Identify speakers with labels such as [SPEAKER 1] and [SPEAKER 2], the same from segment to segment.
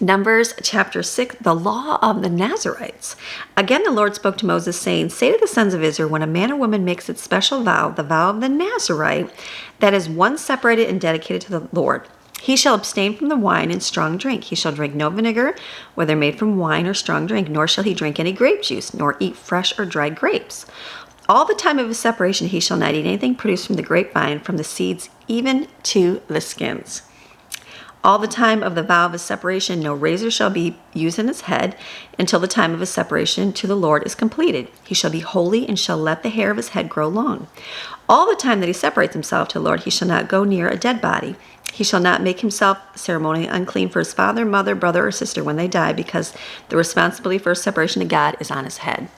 [SPEAKER 1] Numbers chapter 6, the law of the Nazarites. Again, the Lord spoke to Moses, saying, Say to the sons of Israel, when a man or woman makes its special vow, the vow of the Nazarite, that is one separated and dedicated to the Lord, he shall abstain from the wine and strong drink. He shall drink no vinegar, whether made from wine or strong drink, nor shall he drink any grape juice, nor eat fresh or dried grapes. All the time of his separation he shall not eat anything produced from the grapevine, from the seeds even to the skins. All the time of the vow of his separation, no razor shall be used in his head until the time of his separation to the Lord is completed. He shall be holy and shall let the hair of his head grow long. All the time that he separates himself to the Lord, he shall not go near a dead body. He shall not make himself ceremonially unclean for his father, mother, brother, or sister when they die, because the responsibility for his separation to God is on his head.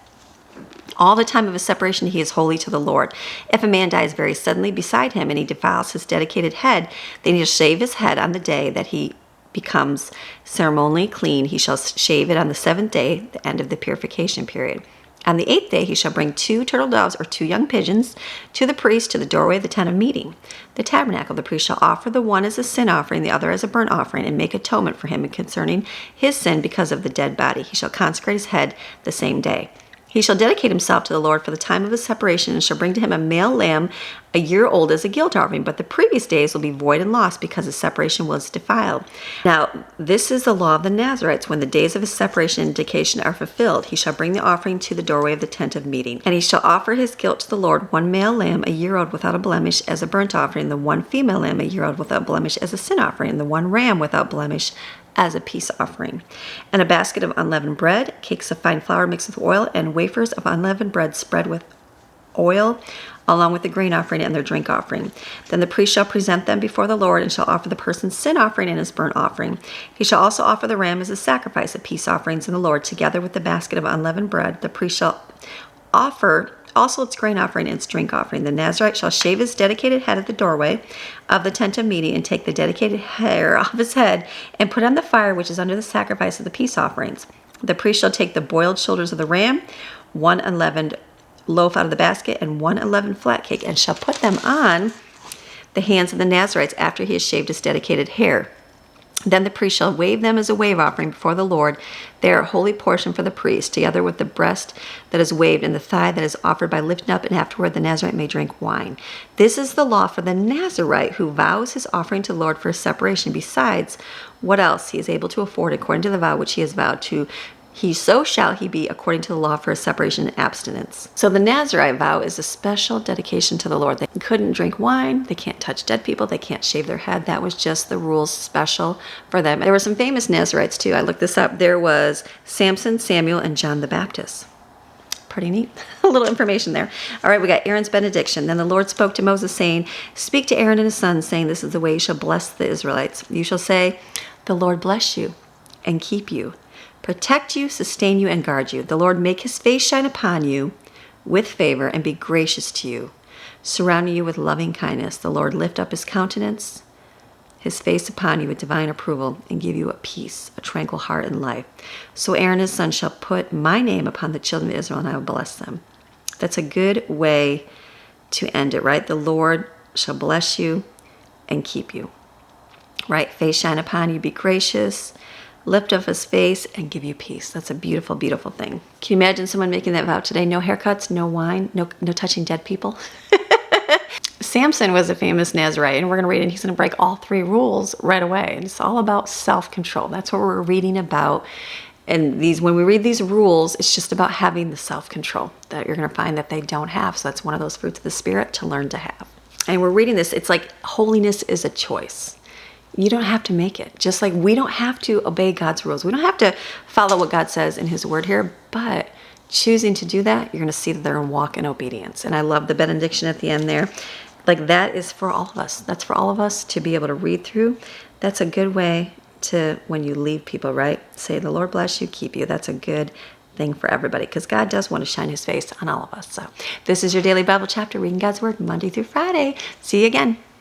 [SPEAKER 1] All the time of his separation he is holy to the Lord. If a man dies very suddenly beside him and he defiles his dedicated head, then he shall shave his head on the day that he becomes ceremonially clean. He shall shave it on the 7th day, the end of the purification period. On the 8th day he shall bring 2 turtle doves or 2 young pigeons to the priest to the doorway of the tent of meeting. The tabernacle, the priest shall offer the one as a sin offering, the other as a burnt offering, and make atonement for him concerning his sin because of the dead body. He shall consecrate his head the same day. He shall dedicate himself to the Lord for the time of his separation, and shall bring to him a male lamb a year old as a guilt offering, but the previous days will be void and lost because his separation was defiled. Now, this is the law of the Nazarites. When the days of his separation and dedication are fulfilled, he shall bring the offering to the doorway of the tent of meeting. And he shall offer his guilt to the Lord, 1 male lamb a year old without a blemish as a burnt offering, the 1 female lamb a year old without blemish as a sin offering, and the 1 ram without blemish as a peace offering. And a basket of unleavened bread, cakes of fine flour mixed with oil, and wafers of unleavened bread spread with oil, along with the grain offering and their drink offering. Then the priest shall present them before the Lord, and shall offer the person's sin offering and his burnt offering. He shall also offer the ram as a sacrifice of peace offerings in the Lord, together with the basket of unleavened bread. The priest shall offer also its grain offering and its drink offering. The Nazarite shall shave his dedicated head at the doorway of the tent of meeting, and take the dedicated hair off his head, and put on the fire which is under the sacrifice of the peace offerings. The priest shall take the boiled shoulders of the ram, 1 unleavened loaf out of the basket, and 1 unleavened flat cake, and shall put them on the hands of the Nazarites after he has shaved his dedicated hair. Then the priest shall wave them as a wave offering before the Lord. They are a holy portion for the priest, together with the breast that is waved and the thigh that is offered by lifting up, and afterward the Nazarite may drink wine. This is the law for the Nazarite who vows his offering to the Lord for his separation, besides what else he is able to afford according to the vow which he has vowed to. So shall he be according to the law for his separation and abstinence. So the Nazarite vow is a special dedication to the Lord. They couldn't drink wine, they can't touch dead people, they can't shave their head. That was just the rules special for them. There were some famous Nazarites too. I looked this up. There was Samson, Samuel, and John the Baptist. Pretty neat. A little information there. All right, we got Aaron's benediction. Then the Lord spoke to Moses, saying, Speak to Aaron and his sons, saying, This is the way you shall bless the Israelites. You shall say, The Lord bless you and keep you, protect you, sustain you, and guard you. The Lord make his face shine upon you with favor and be gracious to you, surrounding you with loving kindness. The Lord lift up his countenance, his face upon you with divine approval, and give you a peace, a tranquil heart and life. So Aaron and his son shall put my name upon the children of Israel, and I will bless them. That's a good way to end it, right? The Lord shall bless you and keep you, right? Face shine upon you, be gracious, lift up his face, and give you peace. That's a beautiful, beautiful thing. Can you imagine someone making that vow today? No haircuts, no wine, no touching dead people. Samson was a famous Nazarite, and we're going to read it, and he's going to break all 3 rules right away. And it's all about self-control. That's what we're reading about. And when we read these rules, it's just about having the self-control that you're going to find that they don't have. So that's one of those fruits of the Spirit to learn to have. And we're reading this. It's like holiness is a choice. You don't have to make it. Just like we don't have to obey God's rules. We don't have to follow what God says in his word here, but choosing to do that, you're going to see that they're going to walk in obedience. And I love the benediction at the end there. Like that is for all of us. That's for all of us to be able to read through. That's a good way to, when you leave people, right? Say, the Lord bless you, keep you. That's a good thing for everybody, because God does want to shine his face on all of us. So this is your daily Bible chapter, reading God's word Monday through Friday. See you again.